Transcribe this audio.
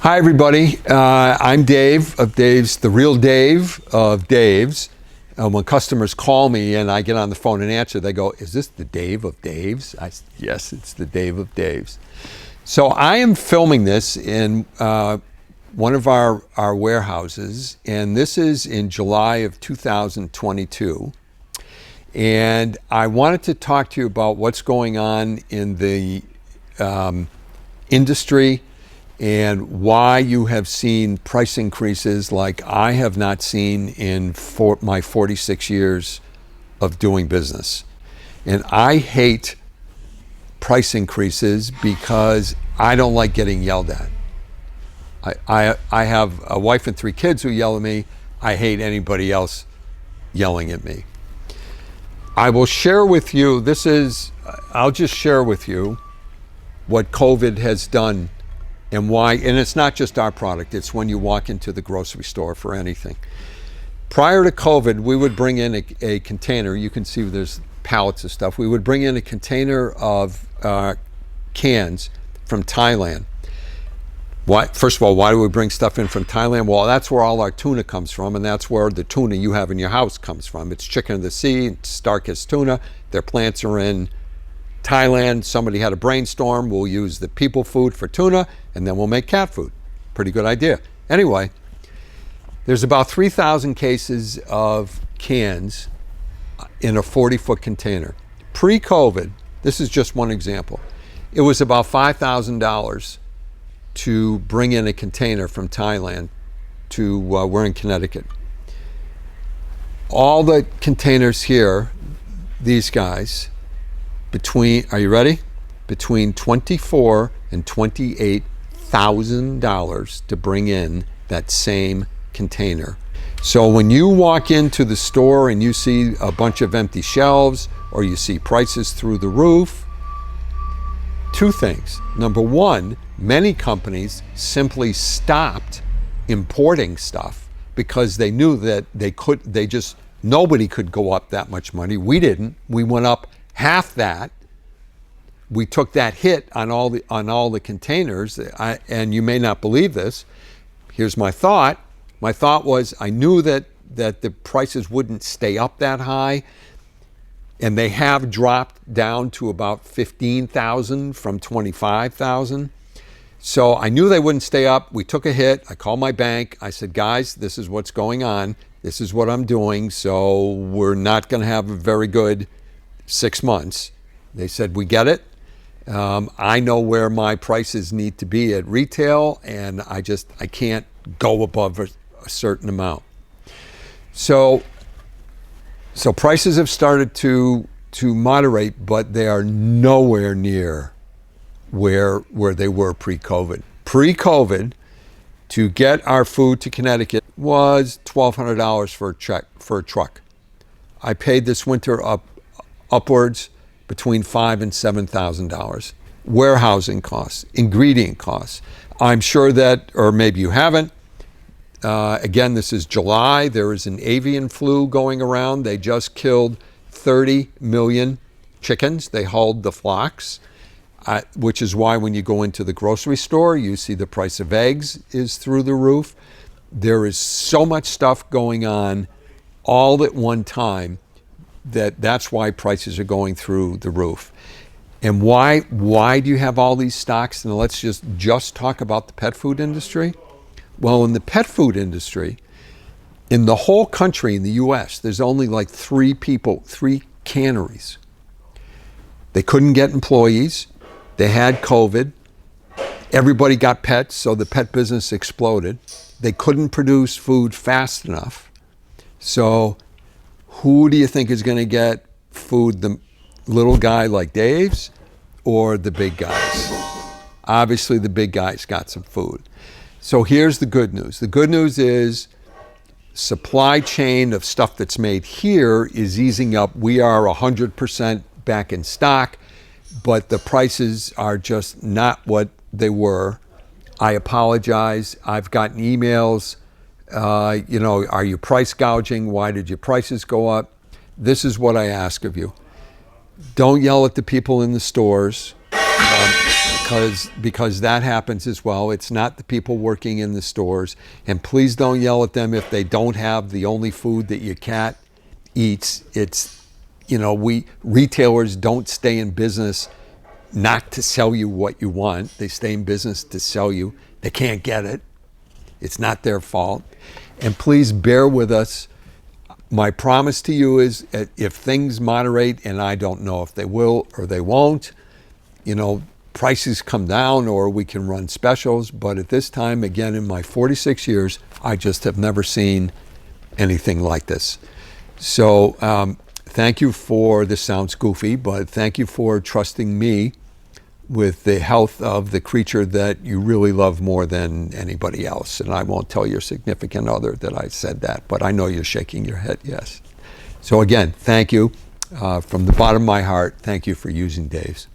Hi, everybody. I'm Dave of Dave's, the real Dave of Dave's. When customers call me and I get on the phone and answer, they go, "Is this the Dave of Dave's?" Yes, it's the Dave of Dave's. So I am filming this in one of our warehouses, and this is in July of 2022. And I wanted to talk to you about what's going on in the industry and why you have seen price increases like I have not seen in my 46 years of doing business. And I hate price increases because I don't like getting yelled at. I have a wife and 3 kids who yell at me. I hate anybody else yelling at me. I will share with you, I'll just share with you what COVID has done and why, and it's not just our product, it's when you walk into the grocery store for anything. Prior to COVID, we would bring in a container. You can see there's pallets of stuff. We would bring in a container of cans from Thailand. First of all, why do we bring stuff in from Thailand? Well, that's where all our tuna comes from, and that's where the tuna you have in your house comes from. It's chicken of the sea, it's Starkist tuna. Their plants are in Thailand. Somebody had a brainstorm. We'll use the people food for tuna, and then we'll make cat food. Pretty good idea. Anyway, there's about 3,000 cases of cans in a 40-foot container. Pre-COVID, this is just one example, it was about $5,000 to bring in a container from Thailand to, we're in Connecticut. All the containers here, these guys, are you ready? Between $24,000 and $28,000 to bring in that same container. So when you walk into the store and you see a bunch of empty shelves or you see prices through the roof, 2 things. Number one, many companies simply stopped importing stuff because they knew that nobody could go up that much money. We didn't. We went up half that. We took that hit on all the containers, and you may not believe this. Here's my thought. My thought was I knew that the prices wouldn't stay up that high, and they have dropped down to about $15,000 from $25,000. So I knew they wouldn't stay up. We took a hit. I called my bank. I said, guys, this is what's going on. This is what I'm doing. So we're not going to have a very good 6 months. They said, we get it. I know where my prices need to be at retail, and I can't go above a certain amount. So prices have started to moderate, but they are nowhere near where they were pre-COVID. Pre-COVID, to get our food to Connecticut was $1,200 for a truck. I paid this winter upwards between $5,000 and $7,000. Warehousing costs, ingredient costs. I'm sure that, or maybe you haven't. Again, this is July. There is an avian flu going around. They just killed 30 million chickens. They hauled the flocks, which is why when you go into the grocery store, you see the price of eggs is through the roof. There is so much stuff going on all at one time that's why prices are going through the roof. And why do you have all these stocks? And let's just talk about the pet food industry. Well, in the pet food industry, in the whole country, in the US, there's only like 3 canneries. They couldn't get employees. They had COVID. Everybody got pets, so the pet business exploded. They couldn't produce food fast enough. So who do you think is going to get food, the little guy like Dave's or the big guys? Obviously, the big guys got some food. So here's the good news. The good news is supply chain of stuff that's made here is easing up. We are 100% back in stock, but the prices are just not what they were. I apologize. I've gotten emails. Are you price gouging? Why did your prices go up? This is what I ask of you. Don't yell at the people in the stores. because that happens as well. It's not the people working in the stores. And please don't yell at them if they don't have the only food that your cat eats. It's, we retailers don't stay in business not to sell you what you want. They stay in business to sell you. They can't get it. It's not their fault. And please bear with us. My promise to you is if things moderate, and I don't know if they will or they won't, prices come down or we can run specials. But at this time, again, in my 46 years, I just have never seen anything like this. So thank you for, this sounds goofy, but thank you for trusting me with the health of the creature that you really love more than anybody else. And I won't tell your significant other that I said that, but I know you're shaking your head yes. So again, thank you. From the bottom of my heart, thank you for using Dave's.